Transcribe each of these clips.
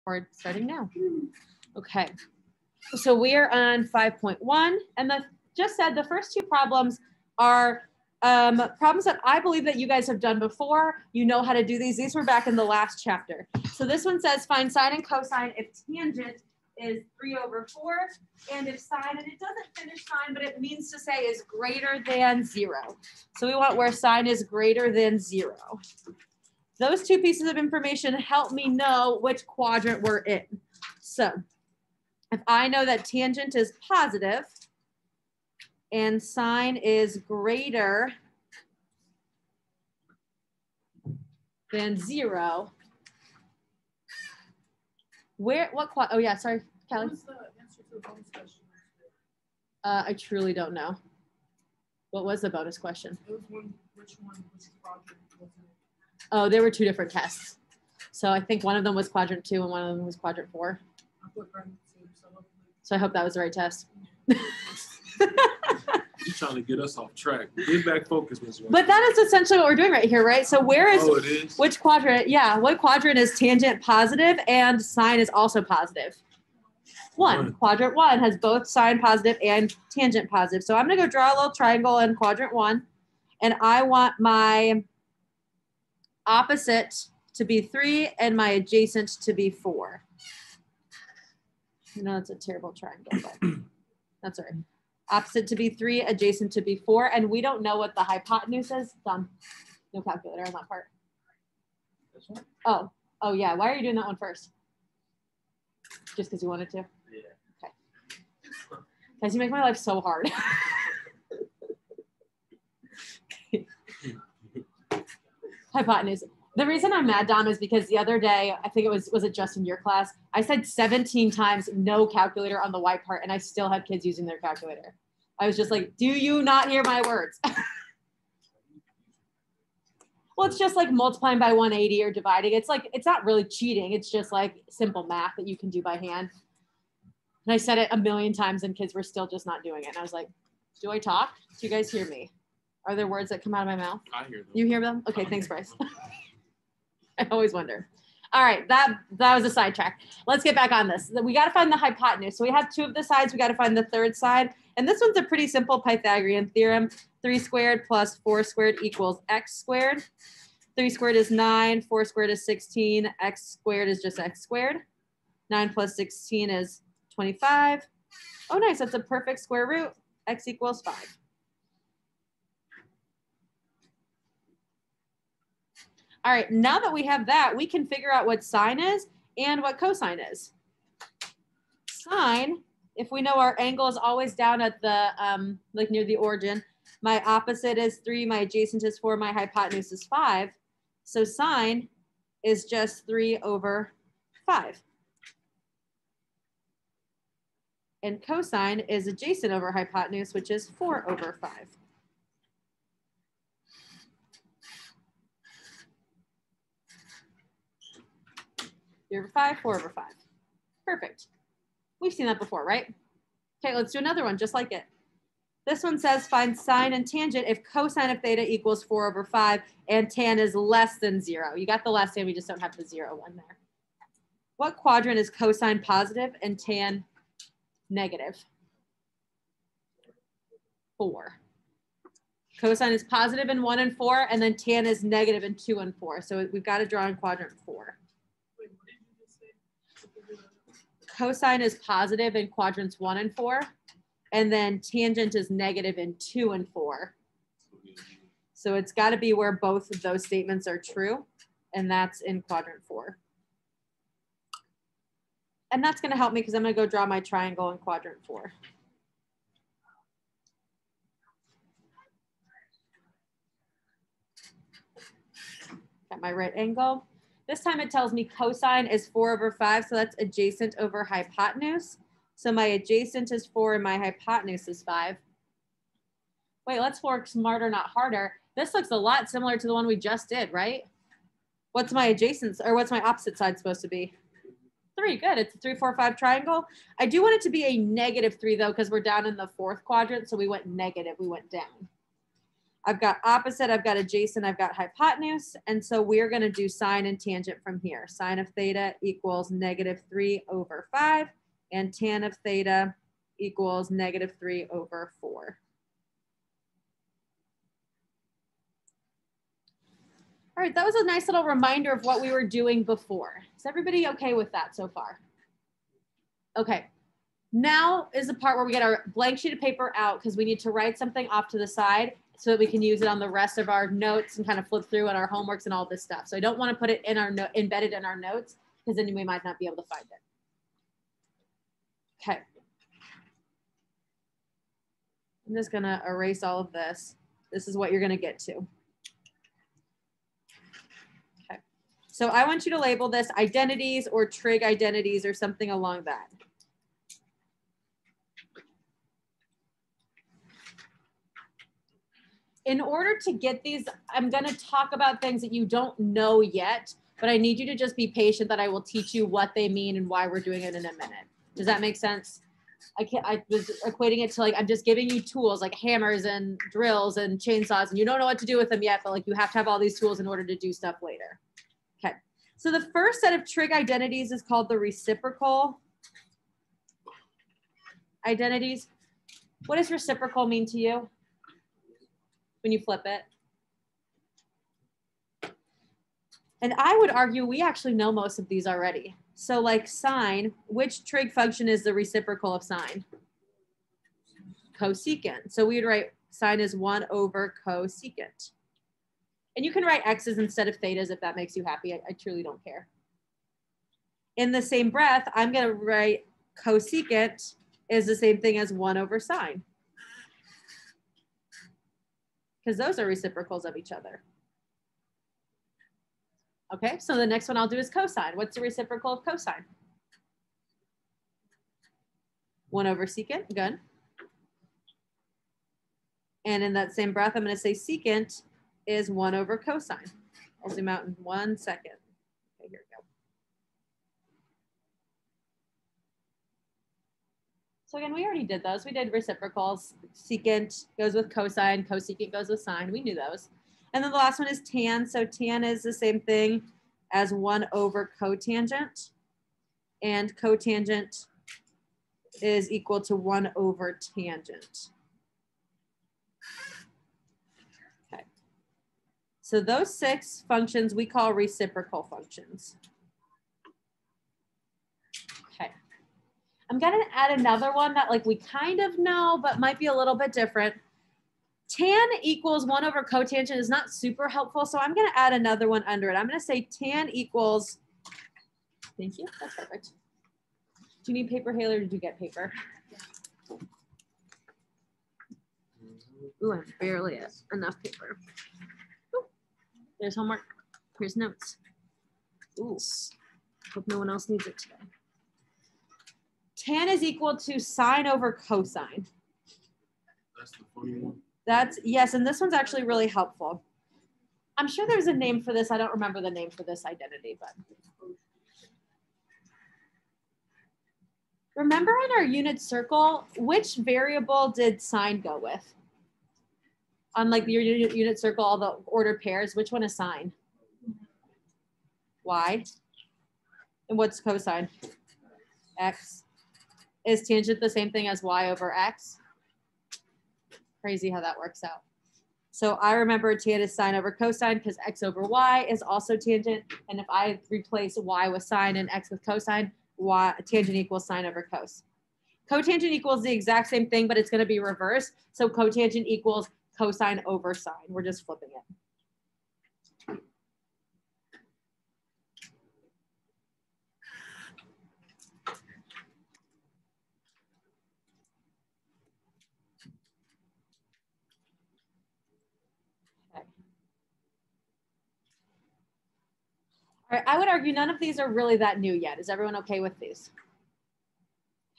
or starting now. Okay, so we are on 5.1, and just said the first two problems are problems that I believe that you guys have done before. You know how to do these. These were back in the last chapter. So this one says find sine and cosine if tangent is 3/4, and if sine, and it doesn't finish sine, but it means to say is greater than 0. So we want where sine is greater than 0. Those two pieces of information help me know which quadrant we're in. So if I know that tangent is positive and sine is greater than 0, oh yeah, sorry, Kelly. What was the answer to the bonus question? I truly don't know. What was the bonus question? It was which quadrant was it? Oh, there were two different tests. So I think one of them was quadrant 2 and one of them was quadrant 4. So I hope that was the right test. You're trying to get us off track. Get back focused, Ms. But that is essentially what we're doing right here, right? So where is, it is? Which quadrant? Yeah, what quadrant is tangent positive and sine is also positive? One. Quadrant 1 has both sine positive and tangent positive. So I'm going to go draw a little triangle in quadrant 1, and I want my opposite to be 3 and my adjacent to be 4. No, that's a terrible triangle, but that's all right. Opposite to be 3, adjacent to be 4, and we don't know what the hypotenuse is. Done. No calculator on that part. This one? Oh yeah. Why are you doing that one first? Just because you wanted to? Yeah. Okay. Guys, you make my life so hard. Hypotenuse. The reason I'm mad, Dom, is because the other day, I think it was it just in your class, I said 17 times no calculator on the white part, and I still had kids using their calculator. I was just like, do you not hear my words? Well, it's just like multiplying by 180 or dividing. It's like, it's not really cheating. It's just like simple math that you can do by hand. And I said it a million times and kids were still just not doing it. And I was like, do I talk? Do you guys hear me? Are there words that come out of my mouth? I hear them. You hear them? Okay, thanks, Bryce. I always wonder. All right, that was a sidetrack. Let's get back on this. We got to find the hypotenuse. So we have 2 of the sides. We got to find the third side. And this one's a pretty simple Pythagorean theorem. 3 squared plus 4 squared equals x squared. 3 squared is 9. 4 squared is 16. X squared is just x squared. 9 plus 16 is 25. Oh, nice. That's a perfect square root. X equals 5. All right, now that we have that, we can figure out what sine is and what cosine is. Sine, if we know our angle is always down at the, like near the origin, my opposite is 3, my adjacent is 4, my hypotenuse is 5. So sine is just 3/5. And cosine is adjacent over hypotenuse, which is 4/5. 3/5, 4/5. Perfect. We've seen that before, right? Okay, let's do another one just like it. This one says find sine and tangent if cosine of theta equals 4/5 and tan is less than 0. You got the last name, we just don't have the 0 one there. What quadrant is cosine positive and tan negative? 4. Cosine is positive in 1 and 4, and then tan is negative in 2 and 4. So we've got to draw in quadrant 4. Cosine is positive in quadrants 1 and 4, and then tangent is negative in 2 and 4. So it's got to be where both of those statements are true, and that's in quadrant 4. And that's going to help me because I'm going to go draw my triangle in quadrant 4. Got my right angle. This time it tells me cosine is 4/5, so that's adjacent over hypotenuse. So my adjacent is 4 and my hypotenuse is 5. Wait, let's work smarter, not harder. This looks a lot similar to the one we just did, right? What's my adjacent, or what's my opposite side supposed to be? 3, good, it's a 3, 4, 5 triangle. I do want it to be a -3 though, because we're down in the 4th quadrant, so we went negative, we went down. I've got opposite, I've got adjacent, I've got hypotenuse. And so we're going to do sine and tangent from here. Sine of theta equals -3/5, and tan of theta equals -3/4. All right, that was a nice little reminder of what we were doing before. Is everybody okay with that so far? Okay, now is the part where we get our blank sheet of paper out because we need to write something off to the side so that we can use it on the rest of our notes and kind of flip through and our homeworks and all this stuff. So I don't want to put it in our embedded in our notes because then we might not be able to find it. Okay. I'm just gonna erase all of this. This is what you're gonna get to. Okay. So I want you to label this identities or trig identities or something along that. In order to get these, I'm going to talk about things that you don't know yet, but I need you to just be patient that I will teach you what they mean and why we're doing it in a minute. Does that make sense? I was equating it to like, I'm just giving you tools like hammers and drills and chainsaws, and you don't know what to do with them yet, but like you have to have all these tools in order to do stuff later. Okay. So the first set of trig identities is called the reciprocal identities. What does reciprocal mean to you when you flip it? And I would argue we actually know most of these already. So like sine, which trig function is the reciprocal of sine? Cosecant. So we would write sine is 1/cosecant. And you can write x's instead of thetas if that makes you happy. I truly don't care. In the same breath, I'm going to write cosecant is the same thing as 1/sine. Because those are reciprocals of each other. Okay, so the next one I'll do is cosine. What's the reciprocal of cosine? 1/secant, good. And in that same breath, I'm going to say secant is 1/cosine. I'll zoom out in 1 second. Okay, here we go. So again, we already did those. We did reciprocals. Secant goes with cosine, cosecant goes with sine. We knew those. And then the last one is tan. So tan is the same thing as 1/cotangent. And cotangent is equal to 1/tangent. Okay. So those 6 functions we call reciprocal functions. I'm gonna add another one that like we kind of know, but might be a little bit different. Tan equals 1/cotangent is not super helpful. So I'm gonna add another one under it. I'm gonna say tan equals, thank you, that's perfect. Do you need paper, Haley, or did you get paper? Ooh, I have barely enough paper. Ooh, there's homework, here's notes. Ooh, hope no one else needs it today. Tan is equal to sine over cosine. That's the funny one. That's, yes, and this one's actually really helpful. I'm sure there's a name for this. I don't remember the name for this identity, but. Remember in our unit circle, which variable did sine go with? On like your unit circle, all the ordered pairs, which one is sine? Y. And what's cosine? X. Is tangent the same thing as y/x? Crazy how that works out. So I remember tan is sine over cosine because x/y is also tangent. And if I replace y with sine and x with cosine, tangent equals sine over cos. Cotangent equals the exact same thing, but it's going to be reversed. So cotangent equals cosine over sine. We're just flipping it. All right, I would argue none of these are really that new yet. Is everyone okay with these?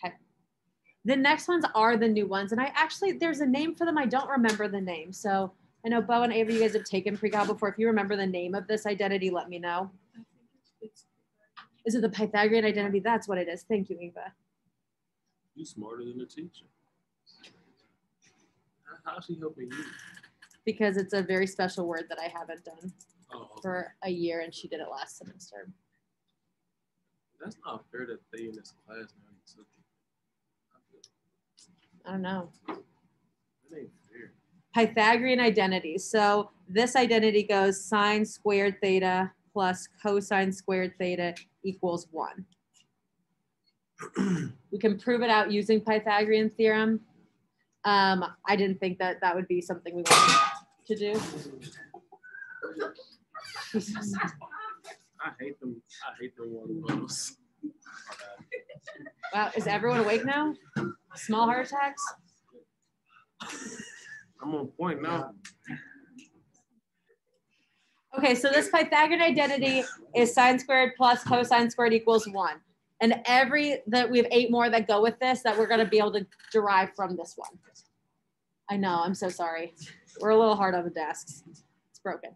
Okay. The next ones are the new ones. And there's a name for them. I don't remember the name. So I know Bo and Ava, you guys have taken PreCalc before. If you remember the name of this identity, let me know. Is it the Pythagorean identity? That's what it is. Thank you, Eva. You're smarter than the teacher. How's she helping you? because it's a very special word that I haven't done Oh, okay. for a year, and she did it last semester. That's not fair that they in this class now took it. I don't know. That ain't fair. Pythagorean identities. So this identity goes sine squared theta plus cosine squared theta equals 1. We can prove it out using Pythagorean theorem. I didn't think that that would be something we wanted to do. Jesus. I hate them water bottles. Wow, is everyone awake now? Small heart attacks? I'm on point now. Okay, so this Pythagorean identity is sine squared plus cosine squared equals 1. And we have 8 more that go with this that we're going to be able to derive from this one. I know, I'm so sorry. We're a little hard on the desks. It's broken.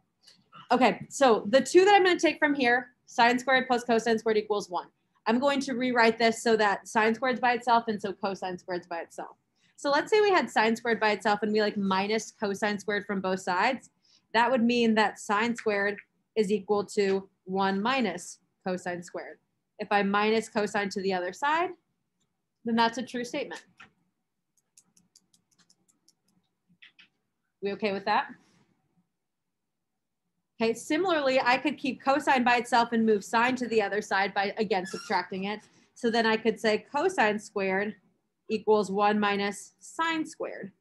Okay, so the 2 that I'm going to take from here, sine squared plus cosine squared equals 1. I'm going to rewrite this so that sine squared is by itself and so cosine squared is by itself. So let's say we had sine squared by itself and we like minus cosine squared from both sides. That would mean that sine squared is equal to 1 minus cosine squared. If I minus cosine to the other side, then that's a true statement. We okay with that? Okay, similarly, I could keep cosine by itself and move sine to the other side by, again, subtracting it. So then I could say cosine squared equals 1 minus sine squared.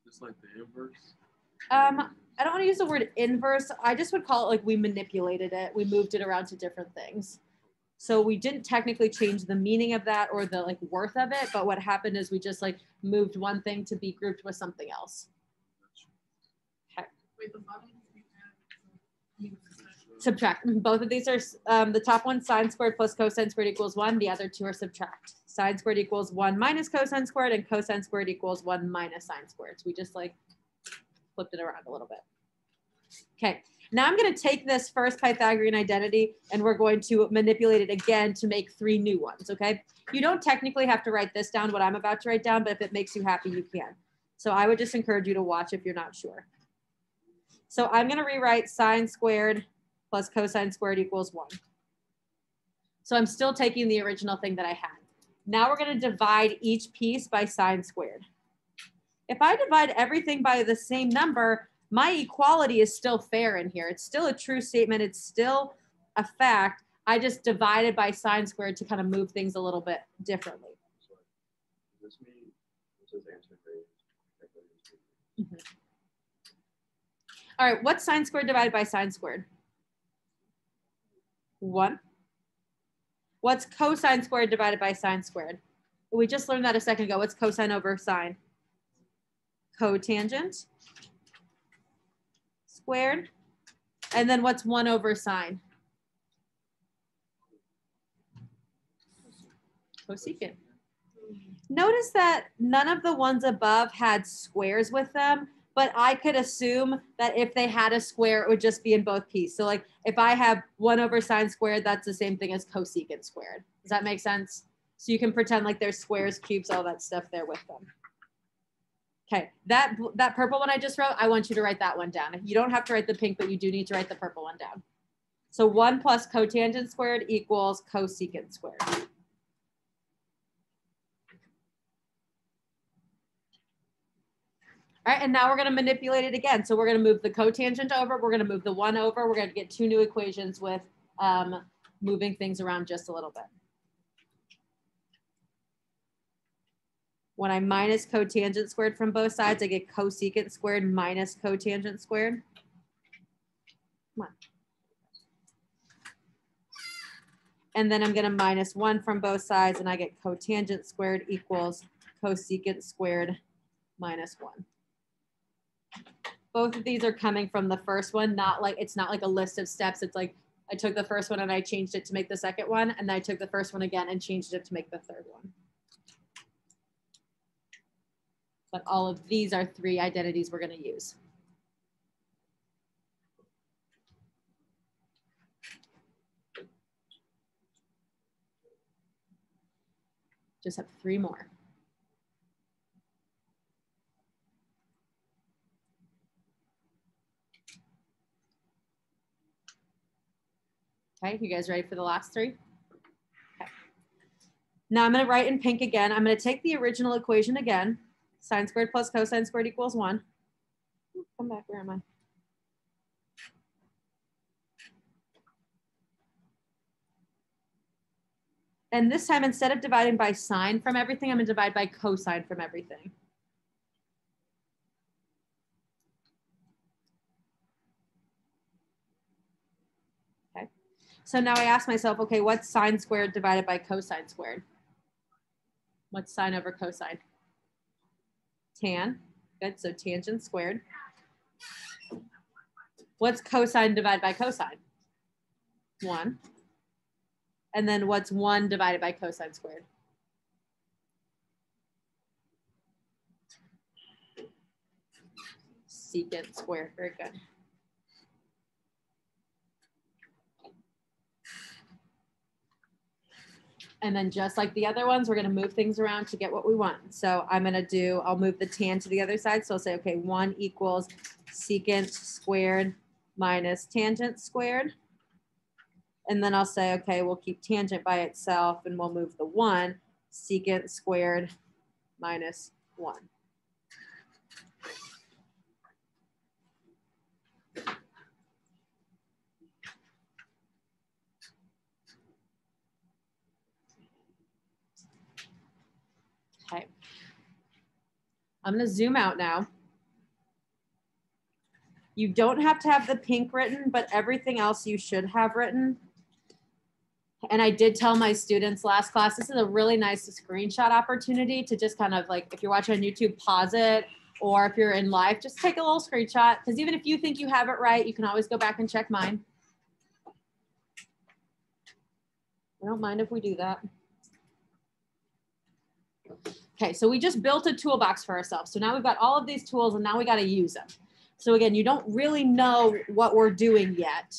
Just like the inverse. I don't want to use the word inverse. I just would call it like we manipulated it. We moved it around to different things. So we didn't technically change the meaning of that or the like worth of it. But what happened is we just like moved one thing to be grouped with something else. Wait, the bottom we add, Subtract. Both of these are the top one, sine squared plus cosine squared equals 1. The other 2 are subtract. Sine squared equals 1 minus cosine squared and cosine squared equals 1 minus sine squared. So we just like flipped it around a little bit. Okay, now I'm going to take this first Pythagorean identity and we're going to manipulate it again to make 3 new ones, okay? You don't technically have to write this down, what I'm about to write down, but if it makes you happy, you can. So I would just encourage you to watch if you're not sure. So I'm going to rewrite sine squared plus cosine squared equals 1. So I'm still taking the original thing that I had. Now we're going to divide each piece by sine squared. If I divide everything by the same number, my equality is still fair in here. It's still a true statement. It's still a fact. I just divided by sine squared to kind of move things a little bit differently. This means this is answer grade. Mm-hmm. All right, what's sine squared divided by sine squared? 1. What's cosine squared divided by sine squared? We just learned that a second ago. What's cosine over sine? Cotangent squared. And then what's 1 over sine? Cosecant. Notice that none of the ones above had squares with them, but I could assume that if they had a square, it would just be in both pieces. So like if I have 1 over sine squared, that's the same thing as cosecant squared. Does that make sense? So you can pretend like there's squares, cubes, all that stuff there with them. Okay, that purple one I just wrote, I want you to write that one down. You don't have to write the pink, but you do need to write the purple one down. So 1 plus cotangent squared equals cosecant squared. All right, and now we're going to manipulate it again. So we're going to move the cotangent over. We're going to move the 1 over. We're going to get 2 new equations with moving things around just a little bit. When I minus cotangent squared from both sides, I get cosecant squared minus cotangent squared. Come on. And then I'm going to minus 1 from both sides, and I get cotangent squared equals cosecant squared minus 1. Both of these are coming from the first one, it's not like a list of steps. It's like I took the first one and I changed it to make the second one, and then I took the first one again and changed it to make the third one. But all of these are 3 identities we're going to use. Just have 3 more. Okay, you guys ready for the last three? Okay. Now I'm going to write in pink again. I'm going to take the original equation again. Sine squared plus cosine squared equals 1. Come back, where am I? And this time, instead of dividing by sine from everything, I'm going to divide by cosine from everything. Okay. So now I ask myself, okay, what's sine squared divided by cosine squared? What's sine over cosine? Tan. Good. So tangent squared. What's cosine divided by cosine? 1. And then what's 1 divided by cosine squared? Secant squared. Very good. And then just like the other ones, we're going to move things around to get what we want. So I'll move the tan to the other side. So I'll say, okay, 1 equals secant squared minus tangent squared. And then I'll say, okay, we'll keep tangent by itself and we'll move the 1, secant squared minus 1. Okay. I'm going to zoom out now. You don't have to have the pink written, but everything else you should have written. And I did tell my students last class, this is a really nice screenshot opportunity to just kind of like, if you're watching on YouTube, pause it, or if you're in live, just take a little screenshot. Because even if you think you have it right, you can always go back and check mine. I don't mind if we do that. Okay, so we just built a toolbox for ourselves. So now we've got all of these tools and now we got to use them. So again, you don't really know what we're doing yet,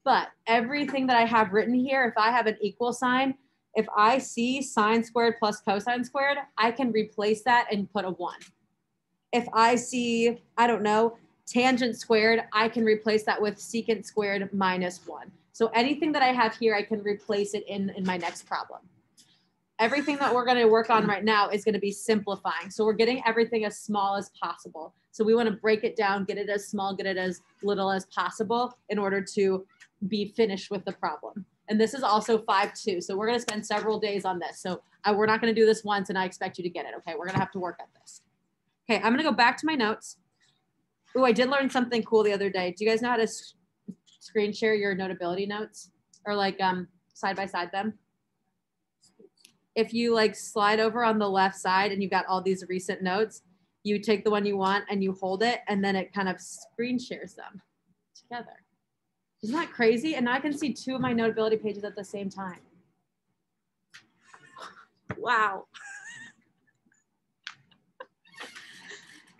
but everything that I have written here, if I have an equal sign, if I see sine squared plus cosine squared, I can replace that and put a 1. If I see, I don't know, tangent squared, I can replace that with secant squared minus 1. So anything that I have here, I can replace it in my next problem. Everything that we're going to work on right now is going to be simplifying. So we're getting everything as small as possible. So we want to break it down, get it as small, get it as little as possible in order to be finished with the problem. And this is also 5-2. So we're going to spend several days on this. So we're not going to do this once and I expect you to get it. Okay, we're going to have to work at this. Okay, I'm going to go back to my notes. Oh, I did learn something cool the other day. Do you guys know how to screen share your Notability notes or like side by side them? If you like slide over on the left side and you've got all these recent notes, you take the one you want and you hold it and then it kind of screen shares them together. Isn't that crazy? And now I can see 2 of my Notability pages at the same time. Wow.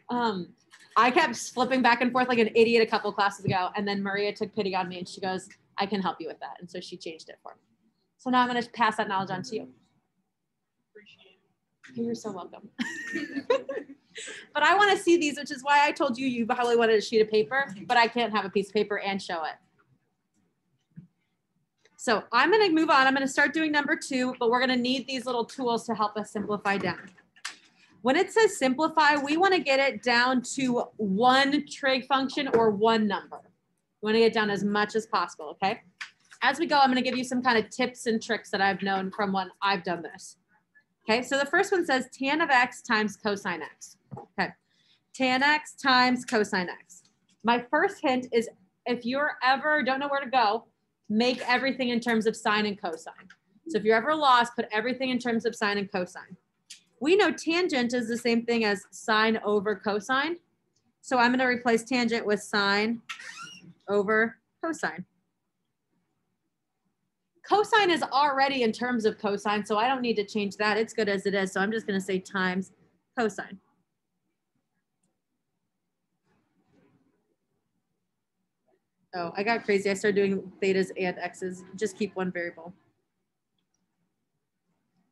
I kept flipping back and forth like an idiot a couple classes ago. And then Maria took pity on me and she goes, I can help you with that. And so she changed it for me. So now I'm going to pass that knowledge on to you. You're so welcome. But I want to see these, which is why I told you you probably wanted a sheet of paper, but I can't have a piece of paper and show it. So I'm going to move on. I'm going to start doing number 2, but we're going to need these little tools to help us simplify down. When it says simplify, we want to get it down to 1 trig function or 1 number. We want to get down as much as possible, okay? As we go, I'm going to give you some kind of tips and tricks that I've known from when I've done this. Okay, so the first one says tan of x times cosine x. Okay, tan x times cosine x. My first hint is if you're ever don't know where to go, make everything in terms of sine and cosine. So if you're ever lost, put everything in terms of sine and cosine. We know tangent is the same thing as sine over cosine. So I'm going to replace tangent with sine over cosine. Cosine is already in terms of cosine, so I don't need to change that. It's good as it is. So I'm just going to say times cosine. Oh, I got crazy. I started doing thetas and x's. Just keep one variable.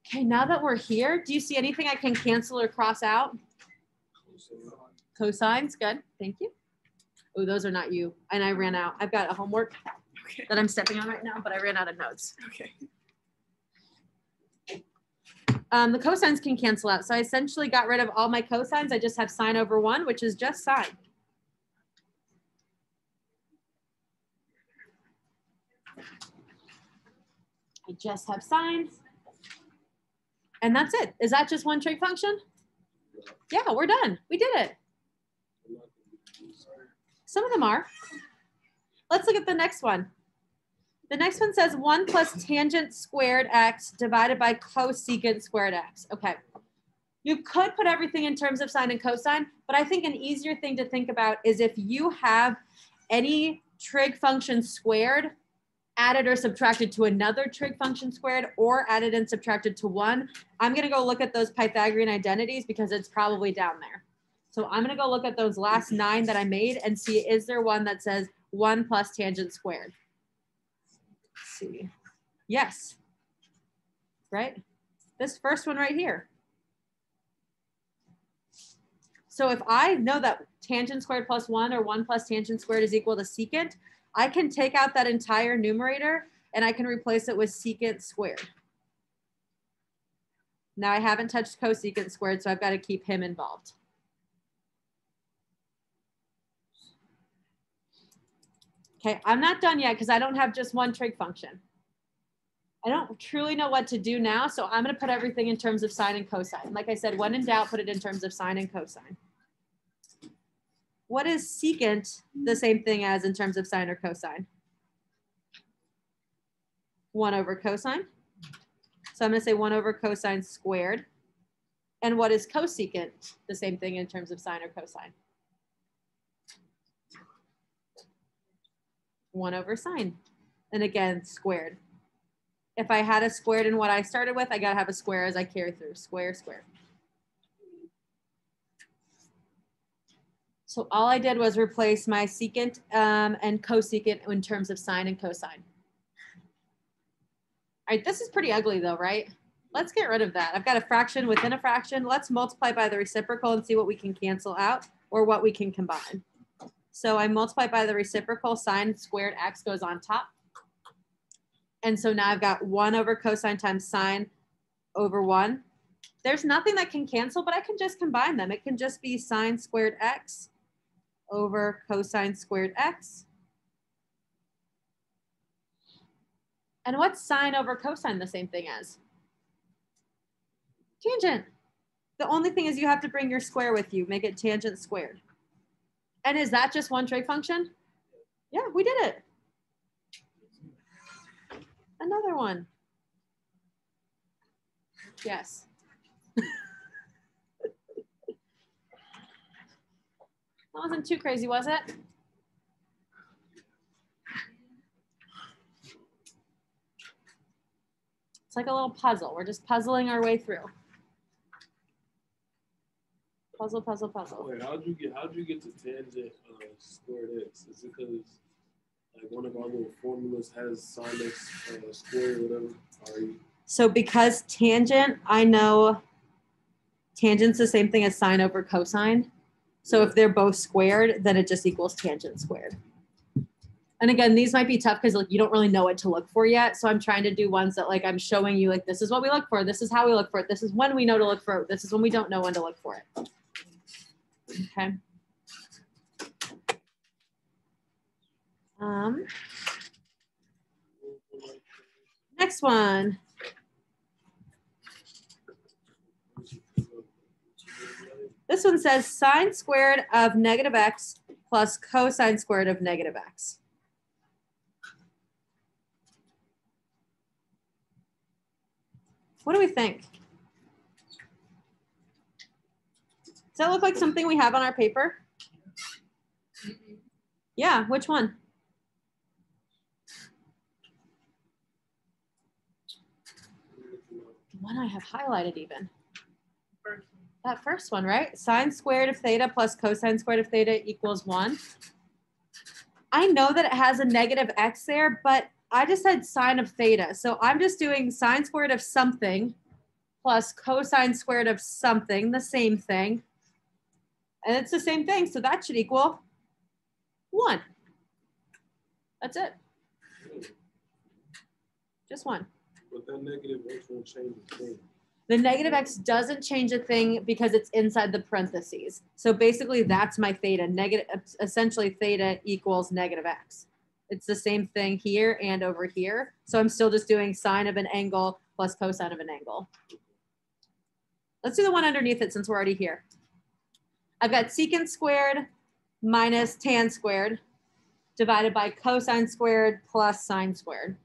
Okay, now that we're here, do you see anything I can cancel or cross out? Cosines, good. Thank you. Oh, those are not you. And I ran out. I've got a homework. Okay. that I'm stepping on right now, but I ran out of notes. Okay. The cosines can cancel out. So I essentially got rid of all my cosines. I just have sine over 1, which is just sine. I just have sine. And that's it. Is that just one trig function? Yeah, we're done. We did it. Some of them are. Let's look at the next one. The next one says 1 plus tangent squared x divided by cosecant squared x. Okay. You could put everything in terms of sine and cosine, but I think an easier thing to think about is if you have any trig function squared added or subtracted to another trig function squared or added and subtracted to 1, I'm going to go look at those Pythagorean identities because it's probably down there. So I'm going to go look at those last 9 that I made and see, is there one that says 1 plus tangent squared? Let's see. Yes. Right? This first one right here. So if I know that tangent squared plus 1 or 1 plus tangent squared is equal to secant, I can take out that entire numerator and I can replace it with secant squared. Now I haven't touched cosecant squared, so I've got to keep him involved. Okay, I'm not done yet because I don't have just one trig function. I don't truly know what to do now, so I'm going to put everything in terms of sine and cosine. Like I said, when in doubt, put it in terms of sine and cosine. What is secant the same thing as in terms of sine or cosine? 1 over cosine. So I'm going to say 1 over cosine squared. And what is cosecant? The same thing in terms of sine or cosine. 1 over sine. And again, squared. If I had a squared in what I started with, I got to have a square as I carry through. Square, square. So all I did was replace my secant and cosecant in terms of sine and cosine. All right, this is pretty ugly though, right? Let's get rid of that. I've got a fraction within a fraction. Let's multiply by the reciprocal and see what we can cancel out or what we can combine. So I multiply by the reciprocal, sine squared x goes on top. And so now I've got 1 over cosine times sine over 1. There's nothing that can cancel, but I can just combine them. It can just be sine squared x over cosine squared x. And what's sine over cosine the same thing as? Tangent. The only thing is you have to bring your square with you, make it tangent squared. And is that just one trig function? Yeah, we did it. Another one. Yes. That wasn't too crazy, was it? It's like a little puzzle. We're just puzzling our way through. Puzzle, puzzle, puzzle. Wait, how'd you get to tangent squared x? Is it because like one of our little formulas has sine x squared or whatever? So because tangent, I know tangent's the same thing as sine over cosine. So if they're both squared, then it just equals tangent squared. And again, these might be tough because like you don't really know what to look for yet. So I'm trying to do ones that like I'm showing you like this is what we look for. This is how we look for it. This is when we know to look for it. This is when we don't know when to look for it. Okay. Next one. This one says sine squared of negative x plus cosine squared of negative x. What do we think? Does that look like something we have on our paper? Yeah, which one? The one I have highlighted even. That first one, right? Sine squared of theta plus cosine squared of theta equals 1. I know that it has a negative x there, but I just had sine of theta. So I'm just doing sine squared of something plus cosine squared of something, the same thing. And it's the same thing, so that should equal 1. That's it. Just one. But that negative x won't change the thing. The negative x doesn't change a thing because it's inside the parentheses. So basically that's my theta. Negative, essentially theta equals negative x. It's the same thing here and over here. So I'm still just doing sine of an angle plus cosine of an angle. Let's do the one underneath it since we're already here. I've got secant squared minus tan squared divided by cosine squared plus sine squared.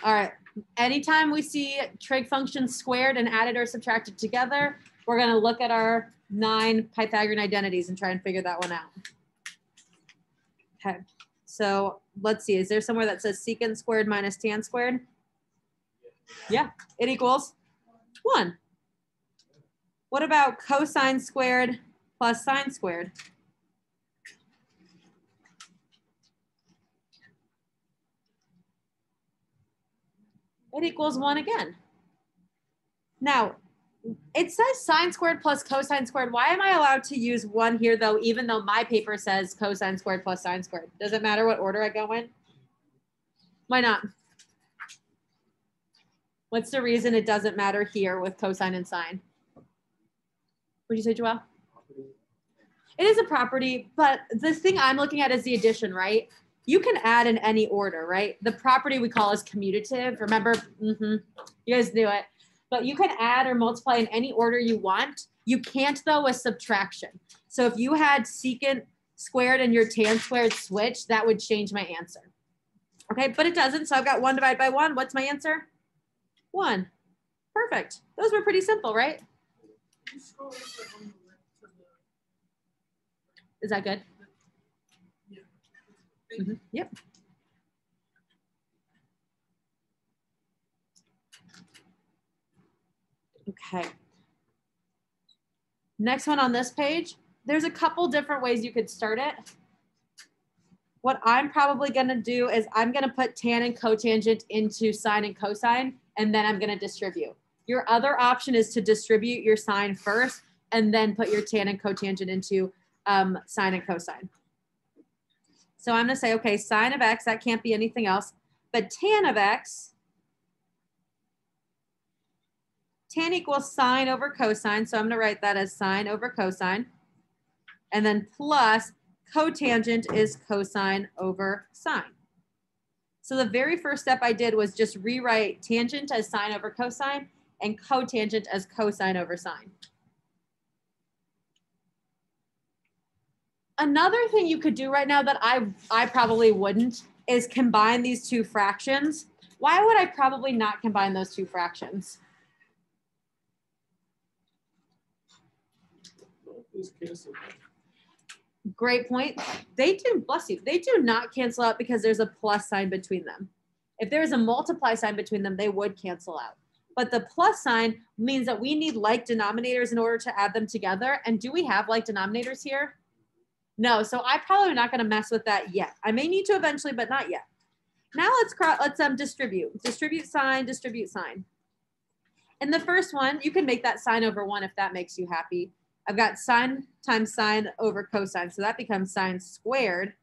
All right, anytime we see trig functions squared and added or subtracted together, we're gonna look at our 9 Pythagorean identities and try and figure that one out. Okay, so let's see, is there somewhere that says secant squared minus tan squared? Yeah, it equals 1. What about cosine squared plus sine squared? It equals 1 again. Now, it says sine squared plus cosine squared. Why am I allowed to use 1 here though, even though my paper says cosine squared plus sine squared? Does it matter what order I go in? Why not? What's the reason it doesn't matter here with cosine and sine? What did you say, Joelle? It is a property, but the thing I'm looking at is the addition, right? You can add in any order, right? The property we call is commutative. Remember, you guys knew it. But you can add or multiply in any order you want. You can't though with subtraction. So if you had secant squared and your tan squared switch, that would change my answer. Okay, but it doesn't. So I've got 1 divided by 1. What's my answer? 1. Perfect. Those were pretty simple, right? Is that good? Yep. Okay. Next one on this page, there's a couple different ways you could start it. What I'm probably going to do is I'm going to put tan and cotangent into sine and cosine, and then I'm going to distribute. Your other option is to distribute your sine first and then put your tan and cotangent into sine and cosine. So I'm going to say, okay, sine of x, that can't be anything else, but tan of x, tan equals sine over cosine. So I'm going to write that as sine over cosine. And then plus cotangent is cosine over sine. So the very first step I did was just rewrite tangent as sine over cosine and cotangent as cosine over sine. Another thing you could do right now that I probably wouldn't is combine these two fractions. Why would I probably not combine those two fractions? Great point. They do, bless you, they do not cancel out because there's a plus sign between them. If there's a multiply sign between them, they would cancel out. But the plus sign means that we need like denominators in order to add them together. And do we have like denominators here? No, so I probably am not going to mess with that yet. I may need to eventually, but not yet. Now let's distribute. Distribute sine, distribute sine. In the first one, you can make that sine over 1 if that makes you happy. I've got sine times sine over cosine. So that becomes sine squared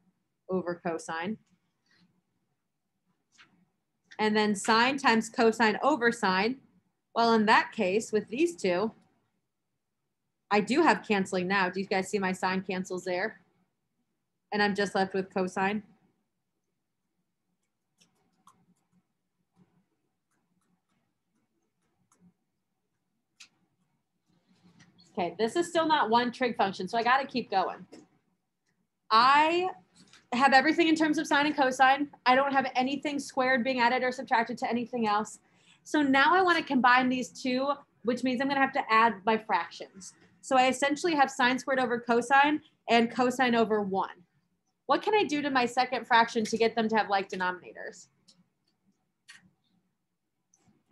over cosine. And then sine times cosine over sine. Well, in that case, with these two, I do have canceling now. Do you guys see my sine cancels there? And I'm just left with cosine. Okay, this is still not one trig function, so I got to keep going. I have everything in terms of sine and cosine. I don't have anything squared being added or subtracted to anything else. So now I want to combine these two, which means I'm going to have to add my fractions. So I essentially have sine squared over cosine and cosine over 1. What can I do to my second fraction to get them to have like denominators?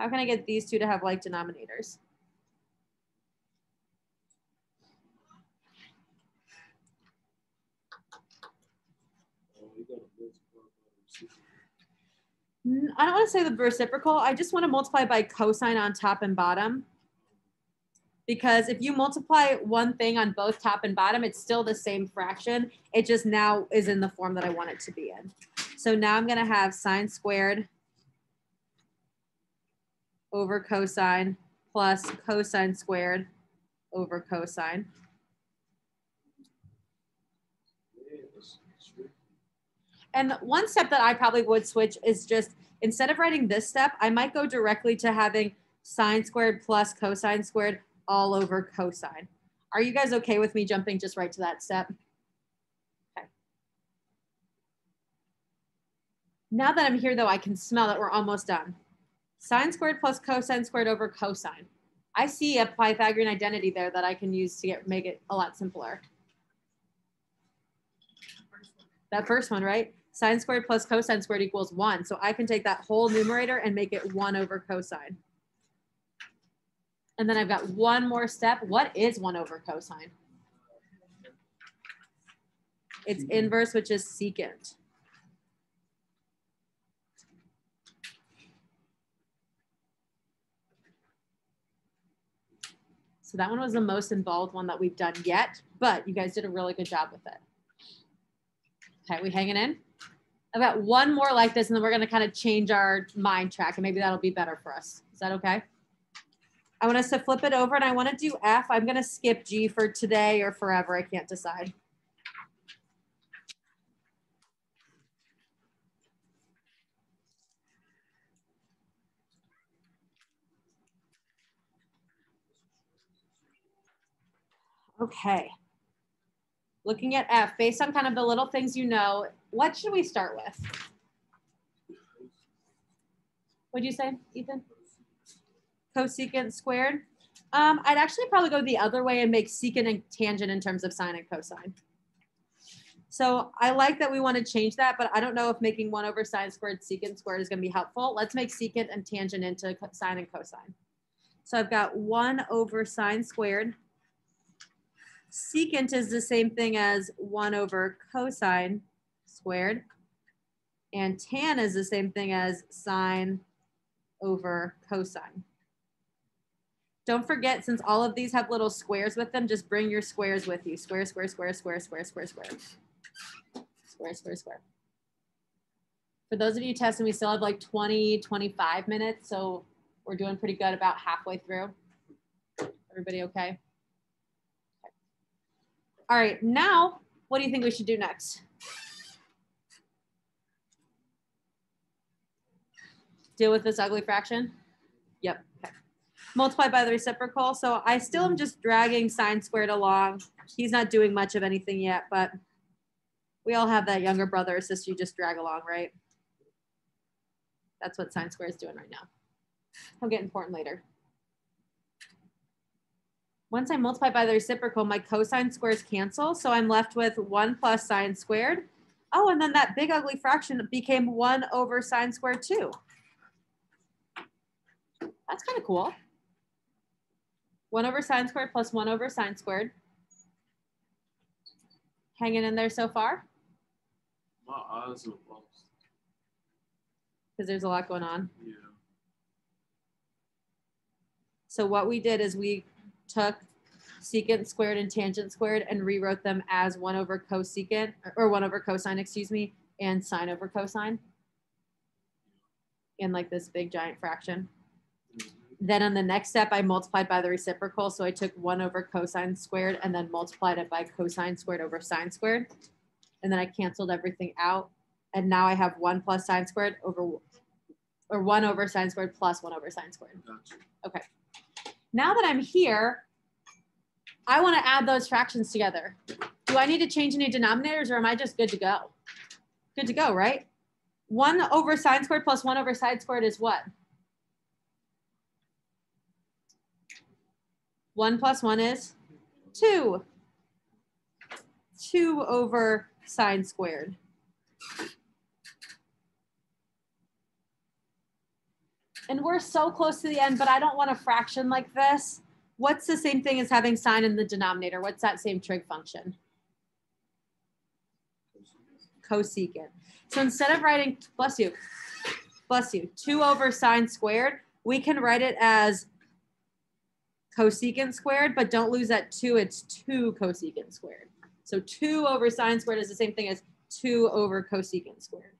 How can I get these two to have like denominators? I don't want to say the reciprocal. I just want to multiply by cosine on top and bottom. Because if you multiply one thing on both top and bottom, it's still the same fraction. It just now is in the form that I want it to be in. So now I'm going to have sine squared over cosine plus cosine squared over cosine. And one step that I probably would switch is just, instead of writing this step, I might go directly to having sine squared plus cosine squared all over cosine. Are you guys okay with me jumping just right to that step? Okay. Now that I'm here though, I can smell that we're almost done. Sine squared plus cosine squared over cosine. I see a Pythagorean identity there that I can use to make it a lot simpler. That first one, right? Sine squared plus cosine squared equals 1. So I can take that whole numerator and make it 1 over cosine. And then I've got one more step. What is 1 over cosine? It's inverse, which is secant. So that one was the most involved one that we've done yet, but you guys did a really good job with it. Okay, we hanging in? I've got one more like this, and then we're going to kind of change our mind track, and maybe that'll be better for us. Is that okay? I want us to flip it over, and I want to do F. I'm going to skip G for today or forever. I can't decide. Okay. Looking at F, based on kind of the little things you know, what should we start with? What'd you say, Ethan? Cosecant squared. I'd actually probably go the other way and make secant and tangent in terms of sine and cosine. So I like that we want to change that, but I don't know if making 1 over sine squared secant squared is going to be helpful. Let's make secant and tangent into sine and cosine. So I've got 1 over sine squared. Secant is the same thing as 1 over cosine squared. And tan is the same thing as sine over cosine. Don't forget, since all of these have little squares with them, just bring your squares with you. Square, square, square, square, square, square, square. Square, square, square. For those of you testing, we still have like 20, 25 minutes. So we're doing pretty good about halfway through. Everybody okay? All right, now, what do you think we should do next? Deal with this ugly fraction? Yep, okay. Multiply by the reciprocal. So I still am just dragging sine squared along. He's not doing much of anything yet, but we all have that younger brother or sister you just drag along, right? That's what sine squared is doing right now. He'll get important later. Once I multiply by the reciprocal, my cosine squares cancel. So I'm left with 1 plus sine squared. Oh, and then that big ugly fraction became 1 over sine squared too. That's kind of cool. 1 over sine squared plus 1 over sine squared. Hanging in there so far? My eyes are lost. Because there's a lot going on. Yeah. So what we did is we took secant squared and tangent squared and rewrote them as 1 over cosecant, or 1 over cosine, excuse me, and sine over cosine in like this big giant fraction. Then on the next step, I multiplied by the reciprocal. So I took 1 over cosine squared and then multiplied it by cosine squared over sine squared. And then I canceled everything out. And now I have 1 plus sine squared over, or 1 over sine squared plus 1 over sine squared. Gotcha. Okay. Now that I'm here, I want to add those fractions together. Do I need to change any denominators or am I just good to go? Good to go, right? 1 over sine squared plus 1 over sine squared is what? 1 plus 1 is 2. 2 over sine squared. And we're so close to the end, but I don't want a fraction like this. What's the same thing as having sine in the denominator? What's that same trig function? Cosecant. So instead of writing, bless you, 2 over sine squared, we can write it as cosecant squared, but don't lose that 2, it's 2 cosecant squared. So 2 over sine squared is the same thing as 2 over cosecant squared.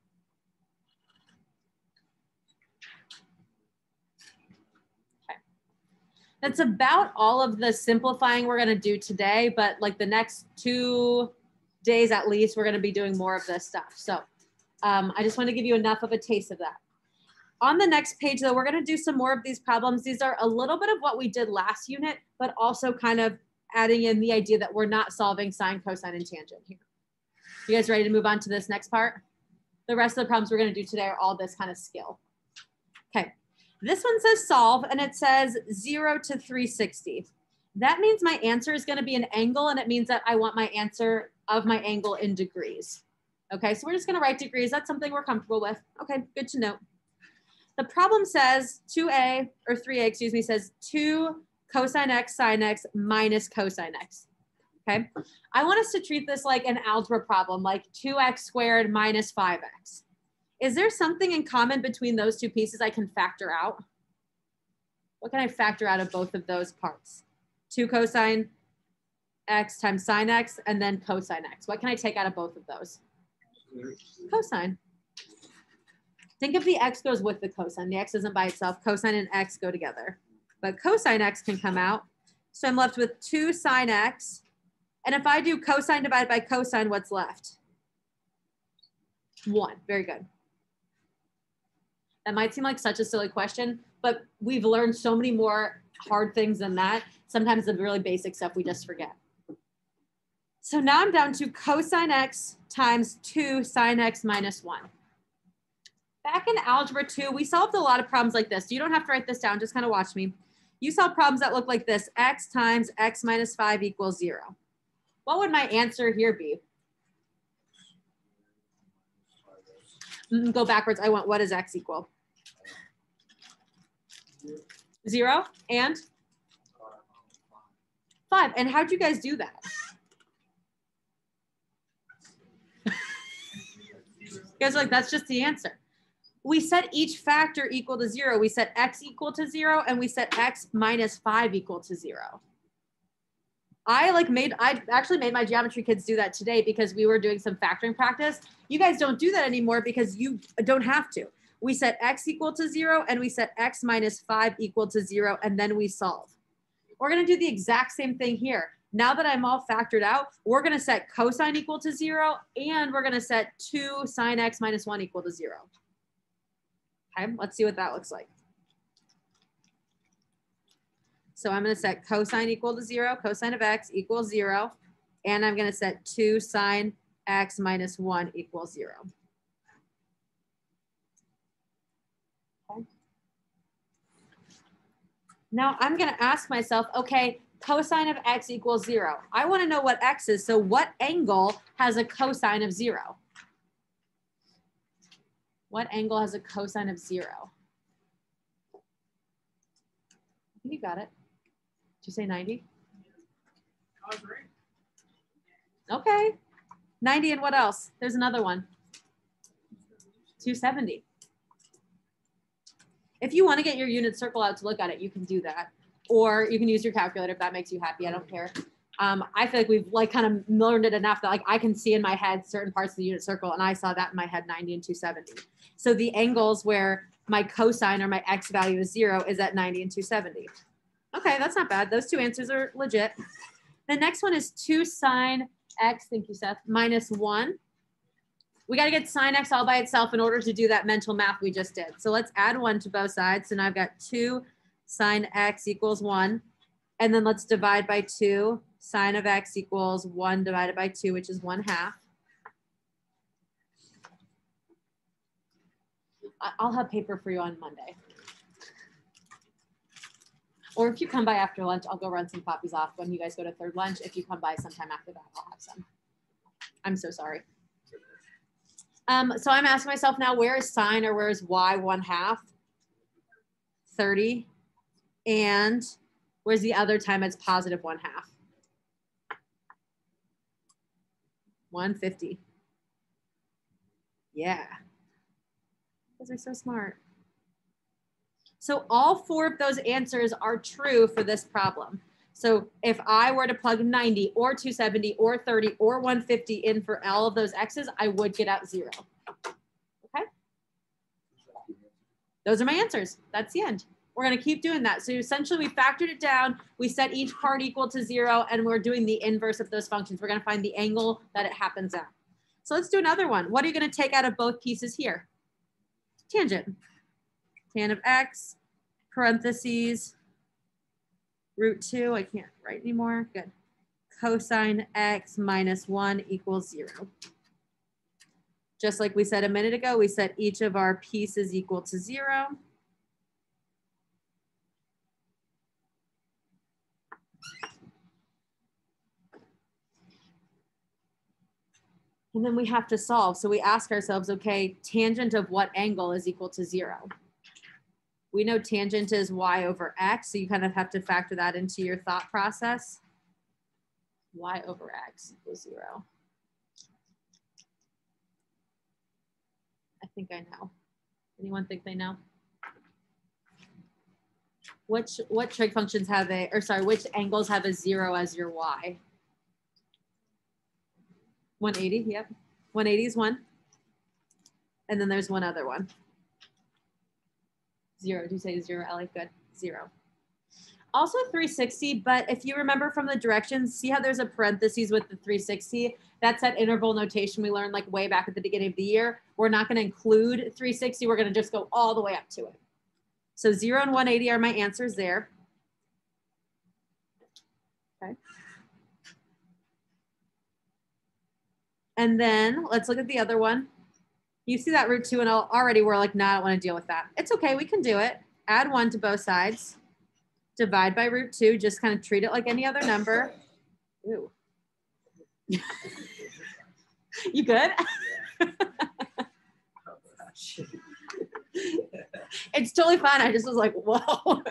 That's about all of the simplifying we're going to do today, but like the next 2 days at least, we're going to be doing more of this stuff. So I just want to give you enough of a taste of that. On the next page, though, we're going to do some more of these problems. These are a little bit of what we did last unit, but also kind of adding in the idea that we're not solving sine, cosine, and tangent here. You guys ready to move on to this next part? The rest of the problems we're going to do today are all this kind of skill. Okay. This one says solve, and it says 0 to 360. That means my answer is going to be an angle, and it means that I want my answer of my angle in degrees. Okay, so we're just going to write degrees. That's something we're comfortable with. Okay, good to know. The problem says 2a, or 3a, excuse me, says 2 cosine x sine x minus cosine x. Okay, I want us to treat this like an algebra problem, like 2x squared minus 5x. Is there something in common between those two pieces I can factor out? What can I factor out of both of those parts? 2 cosine x times sine x, and then cosine x. What can I take out of both of those? Cosine. Think if the x goes with the cosine. The x isn't by itself. Cosine and x go together. But cosine x can come out. So I'm left with 2 sine x. And if I do cosine divided by cosine, what's left? 1. Very good. That might seem like such a silly question, but we've learned so many more hard things than that. Sometimes the really basic stuff we just forget. So now I'm down to cosine x times 2 sine x minus 1. Back in algebra 2, we solved a lot of problems like this. You don't have to write this down, just kind of watch me. You solve problems that look like this: x times x minus 5 equals 0. What would my answer here be? Go backwards. I want, what does x equal? 0 and 5. And how'd you guys do that? You guys are like, that's just the answer. We set each factor equal to 0. We set x equal to 0, and we set x minus 5 equal to 0. I actually made my geometry kids do that today because we were doing some factoring practice. You guys don't do that anymore because you don't have to. We set x equal to 0, and we set x minus 5 equal to 0, and then we solve. We're going to do the exact same thing here. Now that I'm all factored out, we're going to set cosine equal to 0, and we're going to set 2 sine x minus 1 equal to 0. Okay, let's see what that looks like. So I'm going to set cosine equal to 0, cosine of x equals 0, and I'm going to set 2 sine x minus 1 equals 0. Okay. Now I'm going to ask myself, okay, cosine of x equals 0. I want to know what x is, so what angle has a cosine of 0? What angle has a cosine of 0? I think you got it. Did you say 90? Okay. 90 and what else? There's another one. 270. If you want to get your unit circle out to look at it, you can do that. Or you can use your calculator if that makes you happy. I don't care. I feel like we've kind of learned it enough that I can see in my head certain parts of the unit circle, and I saw that in my head 90 and 270. So the angles where my cosine or my x value is 0 is at 90 and 270. Okay, that's not bad. Those two answers are legit. The next one is 2 sine x, thank you, Seth, minus 1. We got to get sine x all by itself in order to do that mental math we just did. So let's add 1 to both sides. So now I've got 2 sine x equals 1. And then let's divide by 2. Sine of x equals 1 divided by 2, which is 1/2. I'll have paper for you on Monday. Or if you come by after lunch, I'll go run some copies off when you guys go to third lunch. If you come by sometime after that, I'll have some. I'm so sorry. So I'm asking myself now, where is sine or where is y 1/2? 30. And where's the other time it's positive 1/2? 150. Yeah. You guys are so smart. So all 4 of those answers are true for this problem. So if I were to plug 90 or 270 or 30 or 150 in for all of those x's, I would get out 0. Okay? Those are my answers. That's the end. We're going to keep doing that. So essentially we factored it down. We set each part equal to 0, and we're doing the inverse of those functions. We're going to find the angle that it happens at. So let's do another one. What are you going to take out of both pieces here? Tangent. Tan of x, parentheses, root 2. I can't write anymore. Good. Cosine x minus 1 equals 0. Just like we said a minute ago, we set each of our pieces equal to 0. And then we have to solve. So we ask ourselves, okay, tangent of what angle is equal to 0? We know tangent is y over x, so you kind of have to factor that into your thought process. Y over x equals 0. I think I know. Anyone think they know? What trig functions have which angles have a 0 as your y? 180, yep. 180 is one. And then there's one other one. 0, do you say 0, Ellie? Good, 0. Also 360, but if you remember from the directions, see how there's a parentheses with the 360? That's that interval notation we learned like way back at the beginning of the year. We're not going to include 360. We're going to just go all the way up to it. So 0 and 180 are my answers there. Okay. And then let's look at the other one. You see that root 2 and already we're like, nah, I don't want to deal with that. It's okay, we can do it. Add 1 to both sides. Divide by root 2, just kind of treat it like any other number. Ooh. You good? It's totally fine. I just was like, whoa. All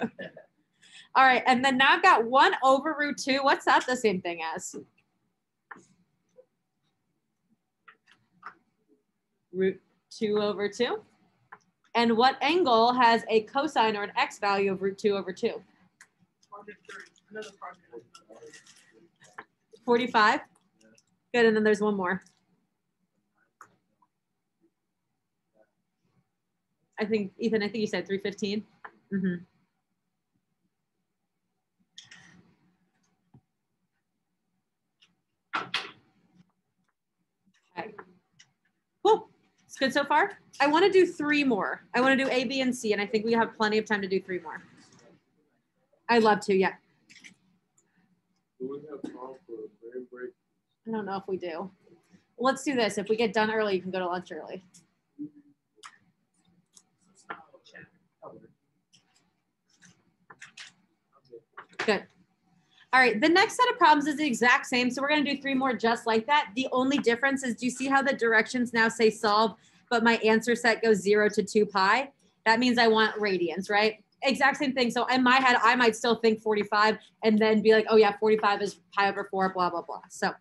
right, and then now I've got 1 over root 2. What's that the same thing as? Root 2 over 2. And what angle has a cosine or an x value of root 2 over 2? 45. Good, and then there's one more. I think, Ethan, I think you said 315. Mm-hmm. Okay. Cool. It's good so far. I want to do 3 more. I want to do A, B, and C, and I think we have plenty of time to do 3 more. I'd love to, yeah. Do we have time for a brand break? I don't know if we do. Let's do this. If we get done early, you can go to lunch early. Good. All right, the next set of problems is the exact same. So we're going to do 3 more just like that. The only difference is, do you see how the directions now say solve, but my answer set goes 0 to 2 pi? That means I want radians, right? Exact same thing. So in my head, I might still think 45 and then be like, oh yeah, 45 is pi over 4, blah, blah, blah. So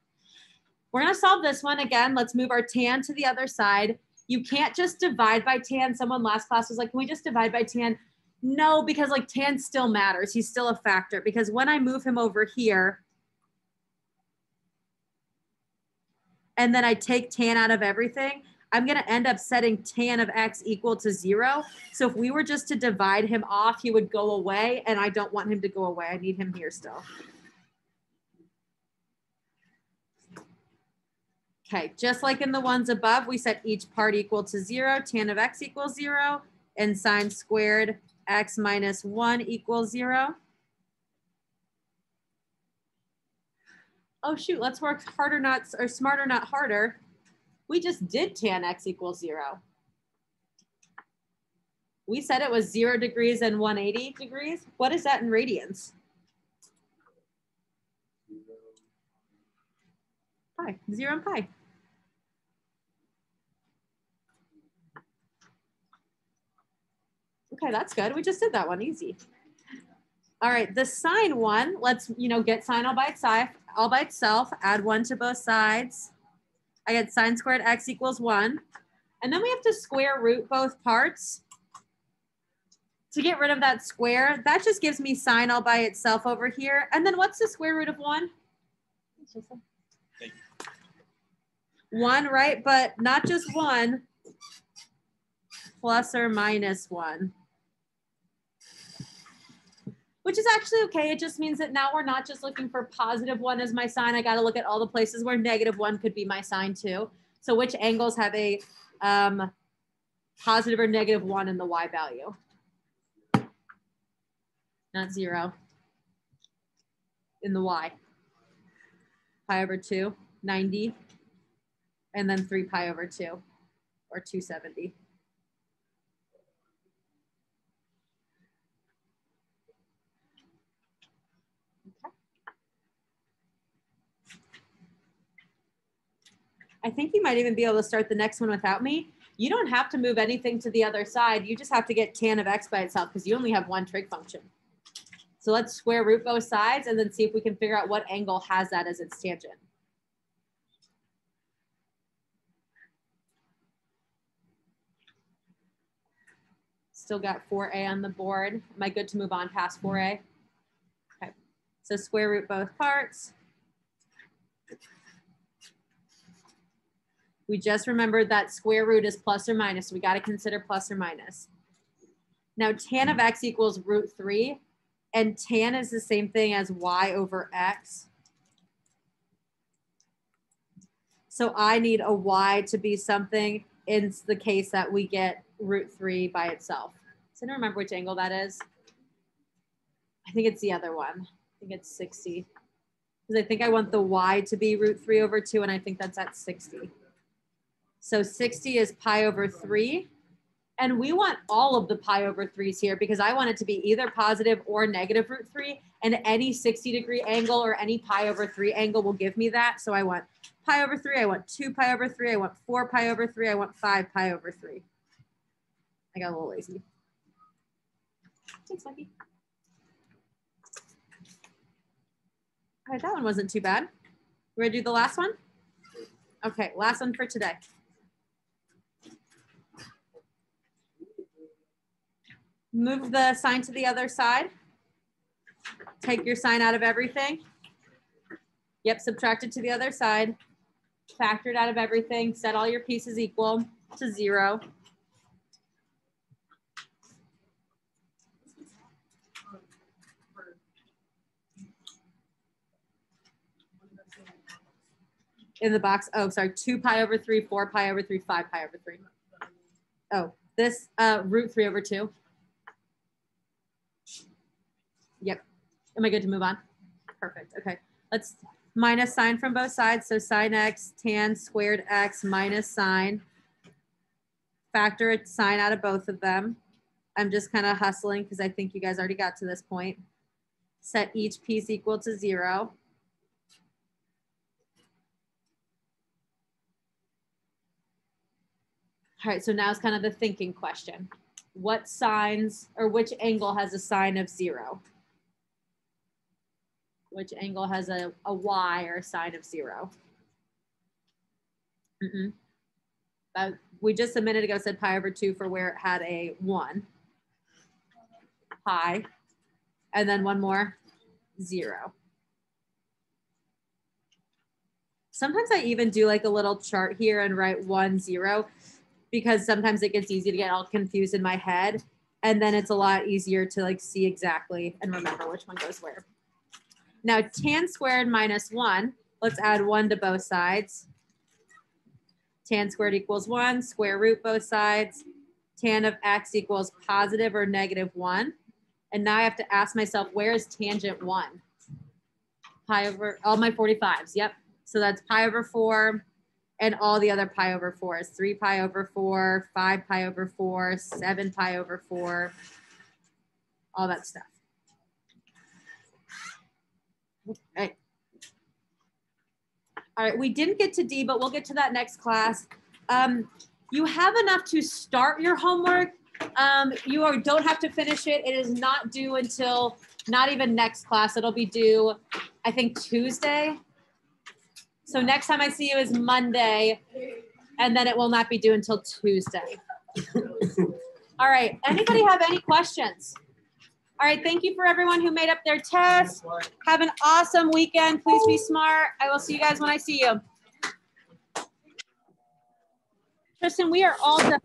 we're going to solve this one again. Let's move our tan to the other side. You can't just divide by tan. Someone last class was like, can we just divide by tan? No, because like tan still matters. He's still a factor, because when I move him over here and then I take tan out of everything, I'm going to end up setting tan of x equal to 0. So if we were just to divide him off, he would go away, and I don't want him to go away. I need him here still. Okay, just like in the ones above, we set each part equal to 0, tan of x equals 0, and sine squared x minus 1 equals 0. Oh shoot, let's work harder, not, or smarter, not harder. We just did tan x equals 0. We said it was 0 degrees and 180 degrees. What is that in radians? Pi, 0 and pi. Okay, that's good. We just did that one, easy. All right, the sine one, let's, get sine all by itself, add 1 to both sides. I get sine squared x equals 1. And then we have to square root both parts. To get rid of that square, that just gives me sine all by itself over here. And then what's the square root of 1? 1, right? But not just 1, plus or minus 1. which is actually okay. It just means that now we're not just looking for +1 as my sign. I got to look at all the places where -1 could be my sign too. So which angles have a positive or -1 in the y value? Not 0 in the y. Pi/2, 90, and then 3 pi/2, or 270. Okay. I think you might even be able to start the next one without me. You don't have to move anything to the other side. You just have to get tan of x by itself because you only have one trig function. So let's square root both sides and then see if we can figure out what angle has that as its tangent. Still got 4a on the board. Am I good to move on past 4a? Okay, so square root both parts. We just remembered that square root is plus or minus. So we got to consider plus or minus. Now tan of x equals √3. And tan is the same thing as y/x. So I need a y to be something in the case that we get √3 by itself. So I don't remember which angle that is. I think it's the other one. I think it's 60. Because I think I want the y to be √3/2, and I think that's at 60. So 60 is pi/3. And we want all of the pi/3s here because I want it to be either positive or negative √3. And any 60-degree angle or any pi/3 angle will give me that. So I want pi/3, I want 2 pi/3, I want 4 pi/3, I want 5 pi/3. I got a little lazy. Thanks, Mikey. All right, that one wasn't too bad. We're gonna do the last one? Okay, last one for today. Move the sign to the other side. Take your sign out of everything. Yep, subtract it to the other side. Factor it out of everything. Set all your pieces equal to 0. In the box, oh, sorry, 2 pi/3, 4 pi/3, 5 pi/3. Oh, this √3/2. Yep. Am I good to move on? Perfect. Okay. Let's minus sign from both sides. So sine x, tan squared x minus sine. Factor a sign out of both of them. I'm just kind of hustling because I think you guys already got to this point. Set each piece equal to 0. All right, so now it's kind of the thinking question. What signs or which angle has a sine of 0? Which angle has a y or a sine of 0? We just a minute ago said pi/2 for where it had a 1. Pi. And then one more, 0. Sometimes I even do like a little chart here and write 1, 0, because sometimes it gets easy to get all confused in my head. And then it's a lot easier to like see exactly and remember which one goes where. Now tan squared minus 1, let's add 1 to both sides. Tan squared equals 1, square root both sides. Tan of x equals positive or -1. And now I have to ask myself, where is tangent 1? Pi over, all my 45s, yep. So that's pi/4 and all the other pi/4s, 3 pi/4, 5 pi/4, 7 pi/4, all that stuff. Okay. All right, we didn't get to D, but we'll get to that next class. You have enough to start your homework. You don't have to finish it. It is not due until not even next class. It'll be due, I think, Tuesday. So next time I see you is Monday, and then it will not be due until Tuesday. All right, anybody have any questions? All right, thank you for everyone who made up their test. Have an awesome weekend. Please be smart. I will see you guys when I see you. Tristan, we are all done.